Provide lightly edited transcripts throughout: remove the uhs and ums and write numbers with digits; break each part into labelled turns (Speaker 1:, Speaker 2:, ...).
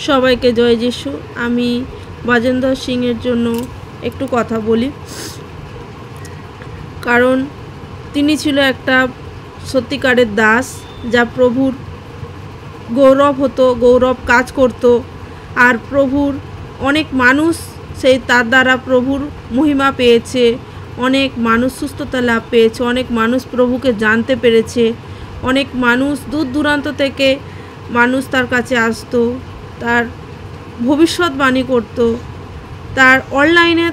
Speaker 1: সবাইকে জয় যিশু। আমি বাজেন্দ্র সিংয়ের জন্য একটু কথা বলি, কারণ তিনি ছিল একটা সত্যিকারের দাস, যা প্রভুর গৌরব হতো, গৌরব কাজ করত। আর প্রভুর অনেক মানুষ তার দ্বারা প্রভুর মহিমা পেয়েছে, অনেক মানুষ সুস্থতা লাভ পেয়েছে, অনেক মানুষ প্রভুকে জানতে পেরেছে, অনেক মানুষ দূর দূরান্ত থেকে মানুষ তার কাছে আসতো, তার ভবিষ্যৎবাণী করত, তার অনলাইনে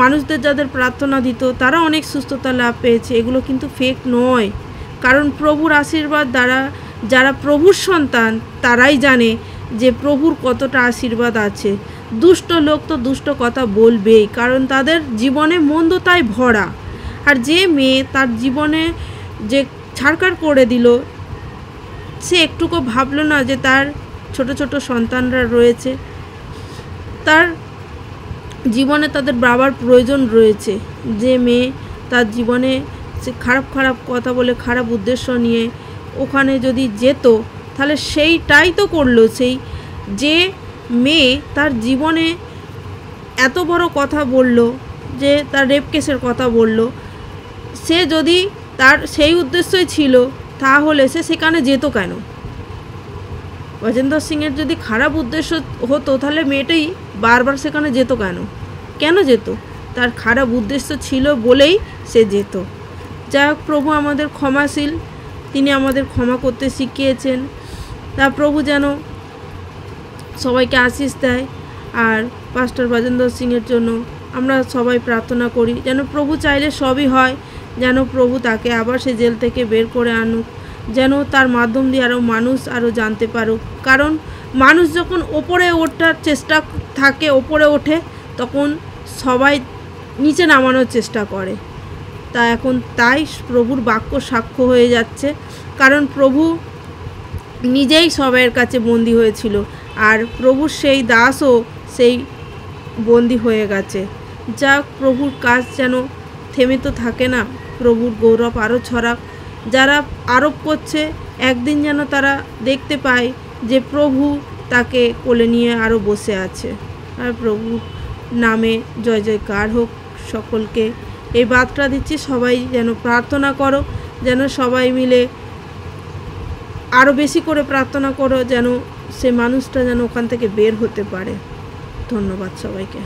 Speaker 1: মানুষদের যাদের প্রার্থনা দিত তারা অনেক সুস্থতা লাভ পেয়েছে। এগুলো কিন্তু ফেক নয়, কারণ প্রভুর আশীর্বাদ দ্বারা যারা প্রভুর সন্তান তারাই জানে যে প্রভুর কতটা আশীর্বাদ আছে। দুষ্ট লোক তো দুষ্ট কথা বলবেই, কারণ তাদের জীবনে মন্দতায় ভরা। আর যে মেয়ে তার জীবনে যে ছাড়খাড় করে দিল, সে একটুকু ভাবলো না যে তার ছোট ছোট সন্তানরা রয়েছে, তার জীবনে তাদের বাবার প্রয়োজন রয়েছে। যে মেয়ে তার জীবনে সে খারাপ খারাপ কথা বলে, খারাপ উদ্দেশ্য নিয়ে ওখানে যদি যেত, তাহলে সেইটাই তো করলো। সেই যে মেয়ে তার জীবনে এত বড় কথা বলল, যে তার রেপ কেসের কথা বলল, সে যদি তার সেই উদ্দেশ্যই ছিল, তাহলে সে সেখানে যেত কেন? বাজেন্দ্র সিংয়ের যদি খারাপ উদ্দেশ্য হতো, তাহলে মেয়েটাই বারবার সেখানে যেত কেন? কেন যেত? তার খারাপ উদ্দেশ্য ছিল বলেই সে যেত। যাই হোক, প্রভু আমাদের ক্ষমাশীল, তিনি আমাদের ক্ষমা করতে শিখিয়েছেন। তা প্রভু যেন সবাইকে আশীষ দেয়। আর পাস্টর বাজেন্দ্র সিংয়ের জন্য আমরা সবাই প্রার্থনা করি, যেন প্রভু চাইলে সবই হয়, যেন প্রভু তাকে আবার সে জেল থেকে বের করে আনুক, যেন তার মাধ্যম দিয়ে আরও মানুষ আরও জানতে পারুক। কারণ মানুষ যখন ওপরে ওঠার চেষ্টা থাকে, ওপরে ওঠে, তখন সবাই নিচে নামানোর চেষ্টা করে। তা এখন তাই প্রভুর বাক্য সাক্ষ্য হয়ে যাচ্ছে, কারণ প্রভু নিজেই সবাইয়ের কাছে বন্দী হয়েছিল, আর প্রভুর সেই দাসও সেই বন্দী হয়ে গেছে। যা প্রভুর কাজ যেন থেমে তো থাকে না, প্রভুর গৌরব আরও ছড়াক। যারা আরোপ করছে, একদিন যেন তারা দেখতে পায় যে প্রভু তাকে কোলে নিয়ে আরও বসে আছে। আর প্রভু নামে জয় জয়কার হোক। সকলকে এই বার্তা দিচ্ছি, সবাই যেন প্রার্থনা করো, যেন সবাই মিলে আরও বেশি করে প্রার্থনা করো, যেন সে মানুষটা যেন ওখান থেকে বের হতে পারে। ধন্যবাদ সবাইকে।